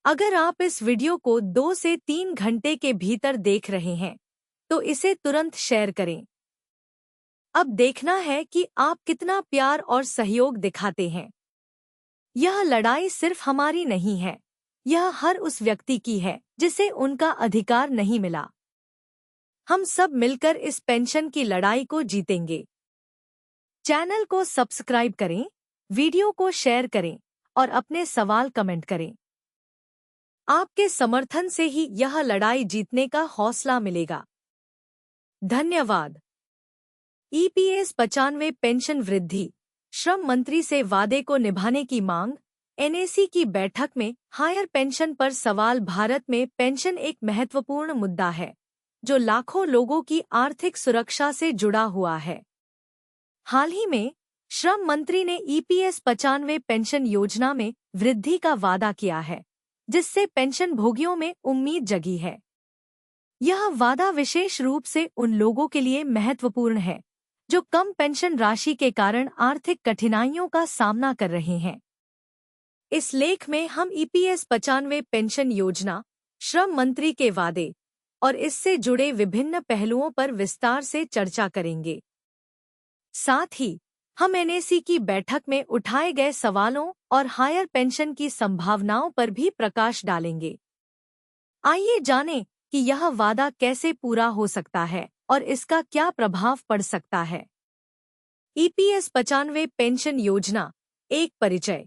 अगर आप इस वीडियो को 2 से 3 घंटे के भीतर देख रहे हैं, तो इसे तुरंत शेयर करें। अब देखना है कि आप कितना प्यार और सहयोग दिखाते हैं। यह लड़ाई सिर्फ हमारी नहीं है, यह हर उस व्यक्ति की है जिसे उनका अधिकार नहीं मिला। हम सब मिलकर इस पेंशन की लड़ाई को जीतेंगे। चैनल को सब्सक्राइब करें, वीडियो को शेयर करें और अपने सवाल कमेंट करें। आपके समर्थन से ही यह लड़ाई जीतने का हौसला मिलेगा। धन्यवाद। ईपीएस 95 पेंशन वृद्धि, श्रम मंत्री से वादे को निभाने की मांग। एनएसी की बैठक में हायर पेंशन पर सवाल। भारत में पेंशन एक महत्वपूर्ण मुद्दा है जो लाखों लोगों की आर्थिक सुरक्षा से जुड़ा हुआ है। हाल ही में श्रम मंत्री ने ईपीएस 95 पेंशन योजना में वृद्धि का वादा किया है, जिससे पेंशन भोगियों में उम्मीद जगी है। यह वादा विशेष रूप से उन लोगों के लिए महत्वपूर्ण है जो कम पेंशन राशि के कारण आर्थिक कठिनाइयों का सामना कर रहे हैं। इस लेख में हम ईपीएस 95 पेंशन योजना, श्रम मंत्री के वादे और इससे जुड़े विभिन्न पहलुओं पर विस्तार से चर्चा करेंगे। साथ ही हम एनएसी की बैठक में उठाए गए सवालों और हायर पेंशन की संभावनाओं पर भी प्रकाश डालेंगे। आइए जानें कि यह वादा कैसे पूरा हो सकता है और इसका क्या प्रभाव पड़ सकता है। ईपीएस 95 पेंशन योजना, एक परिचय।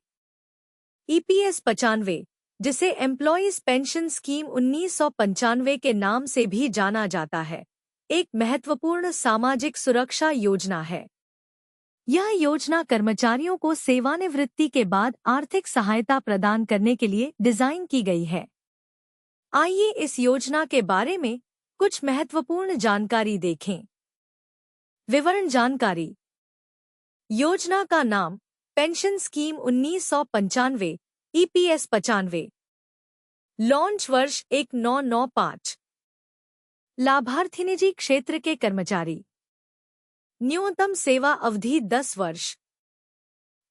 ईपीएस 95, जिसे एम्प्लॉयज पेंशन स्कीम 1995 के नाम से भी जाना जाता है, एक महत्वपूर्ण सामाजिक सुरक्षा योजना है। यह योजना कर्मचारियों को सेवानिवृत्ति के बाद आर्थिक सहायता प्रदान करने के लिए डिजाइन की गई है। आइए इस योजना के बारे में कुछ महत्वपूर्ण जानकारी देखें। विवरण जानकारी। योजना का नाम पेंशन स्कीम 1995, ईपीएस 95। लॉन्च वर्ष 1995। लाभार्थी निजी क्षेत्र के कर्मचारी। न्यूनतम सेवा अवधि 10 वर्ष।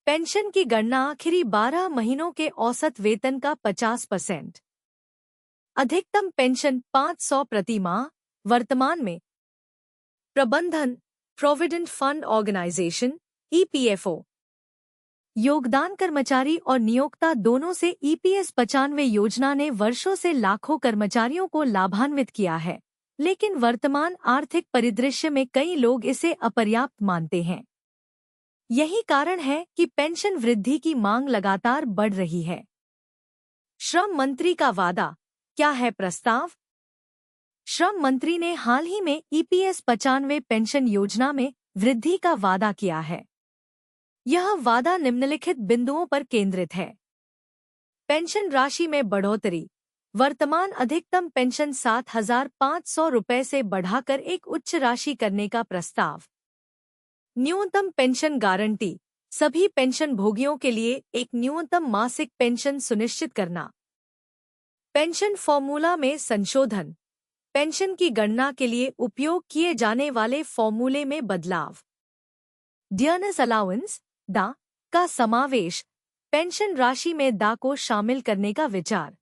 पेंशन की गणना आखिरी 12 महीनों के औसत वेतन का 50%। अधिकतम पेंशन 500 प्रति माह। वर्तमान में प्रबंधन प्रोविडेंट फंड ऑर्गेनाइजेशन, ईपीएफओ। योगदान कर्मचारी और नियोक्ता दोनों से ईपीएस 95 योजना ने वर्षों से लाखों कर्मचारियों को लाभान्वित किया है, लेकिन वर्तमान आर्थिक परिदृश्य में कई लोग इसे अपर्याप्त मानते हैं। यही कारण है कि पेंशन वृद्धि की मांग लगातार बढ़ रही है। श्रम मंत्री का वादा, क्या है प्रस्ताव? श्रम मंत्री ने हाल ही में ईपीएस 95 पेंशन योजना में वृद्धि का वादा किया है। यह वादा निम्नलिखित बिंदुओं पर केंद्रित है। पेंशन राशि में बढ़ोतरी। वर्तमान अधिकतम पेंशन 7,500 रुपये से बढ़ाकर एक उच्च राशि करने का प्रस्ताव। न्यूनतम पेंशन गारंटी। सभी पेंशन भोगियों के लिए एक न्यूनतम मासिक पेंशन सुनिश्चित करना। पेंशन फॉर्मूला में संशोधन। पेंशन की गणना के लिए उपयोग किए जाने वाले फॉर्मूले में बदलाव। डियरनेस अलाउंस, डा का समावेश। पेंशन राशि में डा को शामिल करने का विचार।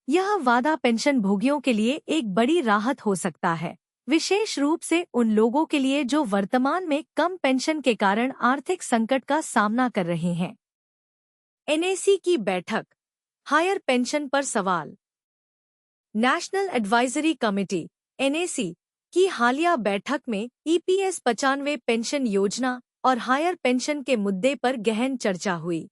यह वादा पेंशन भोगियों के लिए एक बड़ी राहत हो सकता है, विशेष रूप से उन लोगों के लिए जो वर्तमान में कम पेंशन के कारण आर्थिक संकट का सामना कर रहे हैं। एनएसी की बैठक, हायर पेंशन पर सवाल। नेशनल एडवाइजरी कमेटी, एनएसी की हालिया बैठक में ईपीएस 95 पेंशन योजना और हायर पेंशन के मुद्दे पर गहन चर्चा हुई।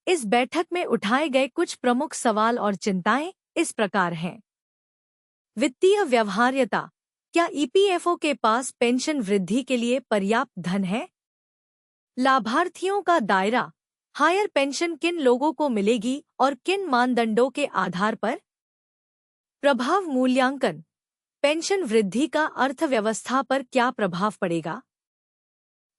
इस बैठक में उठाए गए कुछ प्रमुख सवाल और चिंताएं इस प्रकार हैं। वित्तीय व्यवहार्यता। क्या ईपीएफओ के पास पेंशन वृद्धि के लिए पर्याप्त धन है? लाभार्थियों का दायरा। हायर पेंशन किन लोगों को मिलेगी और किन मानदंडों के आधार पर? प्रभाव मूल्यांकन। पेंशन वृद्धि का अर्थव्यवस्था पर क्या प्रभाव पड़ेगा?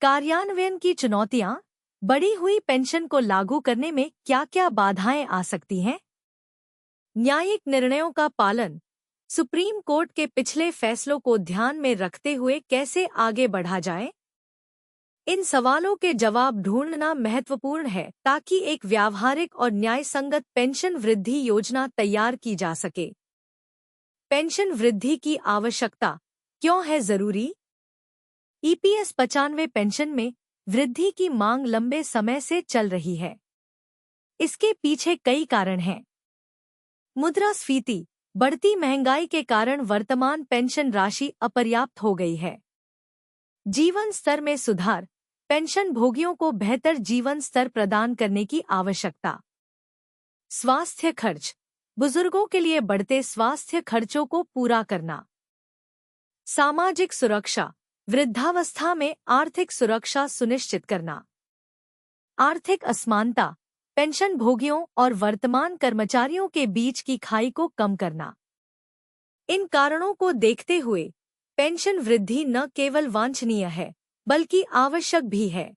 कार्यान्वयन की चुनौतियां। बढ़ी हुई पेंशन को लागू करने में क्या-क्या बाधाएं आ सकती हैं? न्यायिक निर्णयों का पालन। सुप्रीम कोर्ट के पिछले फैसलों को ध्यान में रखते हुए कैसे आगे बढ़ा जाए? इन सवालों के जवाब ढूंढना महत्वपूर्ण है ताकि एक व्यावहारिक और न्यायसंगत पेंशन वृद्धि योजना तैयार की जा सके। पेंशन वृद्धि की आवश्यकता क्यों है जरूरी? ईपीएस 95 पेंशन में वृद्धि की मांग लंबे समय से चल रही है। इसके पीछे कई कारण हैं। मुद्रास्फीति, बढ़ती महंगाई के कारण वर्तमान पेंशन राशि अपर्याप्त हो गई है। जीवन स्तर में सुधार, पेंशन भोगियों को बेहतर जीवन स्तर प्रदान करने की आवश्यकता। स्वास्थ्य खर्च, बुजुर्गों के लिए बढ़ते स्वास्थ्य खर्चों को पूरा करना। सामाजिक सुरक्षा, वृद्धावस्था में आर्थिक सुरक्षा सुनिश्चित करना। आर्थिक असमानता, पेंशन भोगियों और वर्तमान कर्मचारियों के बीच की खाई को कम करना। इन कारणों को देखते हुए पेंशन वृद्धि न केवल वांछनीय है बल्कि आवश्यक भी है।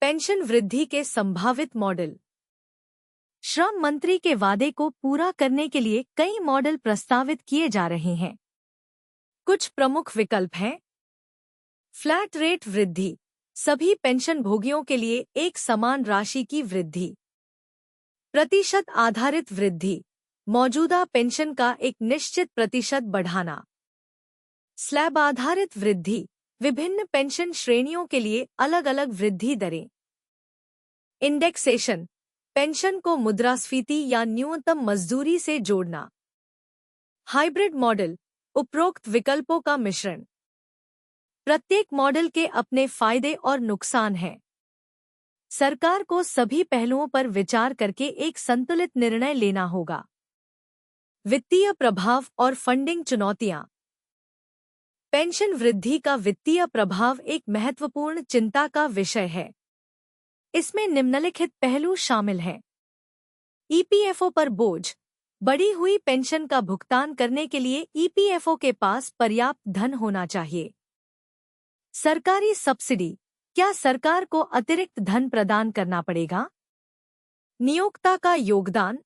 पेंशन वृद्धि के संभावित मॉडल। श्रम मंत्री के वादे को पूरा करने के लिए कई मॉडल प्रस्तावित किए जा रहे हैं। कुछ प्रमुख विकल्प हैं। फ्लैट रेट वृद्धि, सभी पेंशन भोगियों के लिए एक समान राशि की वृद्धि। प्रतिशत आधारित वृद्धि, मौजूदा पेंशन का एक निश्चित प्रतिशत बढ़ाना। स्लैब आधारित वृद्धि, विभिन्न पेंशन श्रेणियों के लिए अलग अलग वृद्धि दरें। इंडेक्सेशन, पेंशन को मुद्रास्फीति या न्यूनतम मजदूरी से जोड़ना। हाइब्रिड मॉडल, उपरोक्त विकल्पों का मिश्रण। प्रत्येक मॉडल के अपने फायदे और नुकसान हैं। सरकार को सभी पहलुओं पर विचार करके एक संतुलित निर्णय लेना होगा। वित्तीय प्रभाव और फंडिंग चुनौतियां। पेंशन वृद्धि का वित्तीय प्रभाव एक महत्वपूर्ण चिंता का विषय है। इसमें निम्नलिखित पहलू शामिल हैं। ईपीएफओ पर बोझ, बढ़ी हुई पेंशन का भुगतान करने के लिए ईपीएफओ के पास पर्याप्त धन होना चाहिए। सरकारी सब्सिडी, क्या सरकार को अतिरिक्त धन प्रदान करना पड़ेगा? नियोक्ता का योगदान,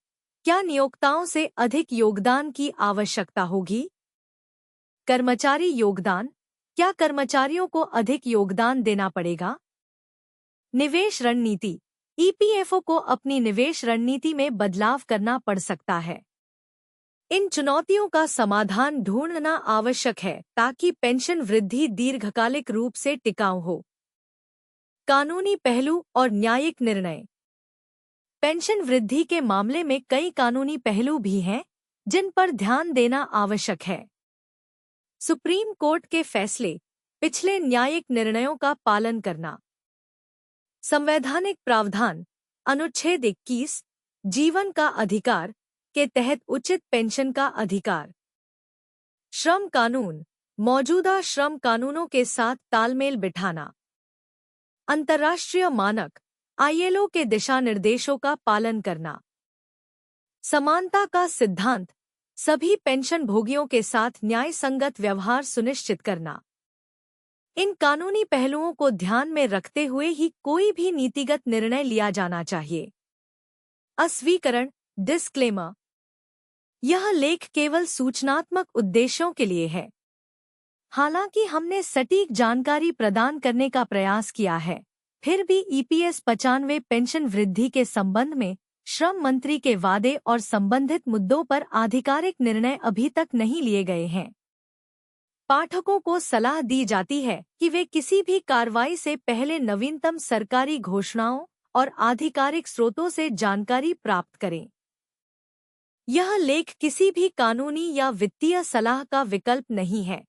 क्या नियोक्ताओं से अधिक योगदान की आवश्यकता होगी? कर्मचारी योगदान, क्या कर्मचारियों को अधिक योगदान देना पड़ेगा? निवेश रणनीति, ईपीएफओ को अपनी निवेश रणनीति में बदलाव करना पड़ सकता है। इन चुनौतियों का समाधान ढूंढना आवश्यक है ताकि पेंशन वृद्धि दीर्घकालिक रूप से टिकाऊ हो। कानूनी पहलू और न्यायिक निर्णय। पेंशन वृद्धि के मामले में कई कानूनी पहलू भी हैं जिन पर ध्यान देना आवश्यक है। सुप्रीम कोर्ट के फैसले, पिछले न्यायिक निर्णयों का पालन करना। संवैधानिक प्रावधान, अनुच्छेद 21, जीवन का अधिकार के तहत उचित पेंशन का अधिकार। श्रम कानून, मौजूदा श्रम कानूनों के साथ तालमेल बिठाना। अंतर्राष्ट्रीय मानक, आईएलओ के दिशा निर्देशों का पालन करना। समानता का सिद्धांत, सभी पेंशन भोगियों के साथ न्याय संगत व्यवहार सुनिश्चित करना। इन कानूनी पहलुओं को ध्यान में रखते हुए ही कोई भी नीतिगत निर्णय लिया जाना चाहिए। अस्वीकरण, डिस्क्लेमर, यह लेख केवल सूचनात्मक उद्देश्यों के लिए है। हालांकि हमने सटीक जानकारी प्रदान करने का प्रयास किया है, फिर भी ईपीएस 95 पेंशन वृद्धि के संबंध में श्रम मंत्री के वादे और संबंधित मुद्दों पर आधिकारिक निर्णय अभी तक नहीं लिए गए हैं। पाठकों को सलाह दी जाती है कि वे किसी भी कार्रवाई से पहले नवीनतम सरकारी घोषणाओं और आधिकारिक स्रोतों से जानकारी प्राप्त करें। यह लेख किसी भी कानूनी या वित्तीय सलाह का विकल्प नहीं है।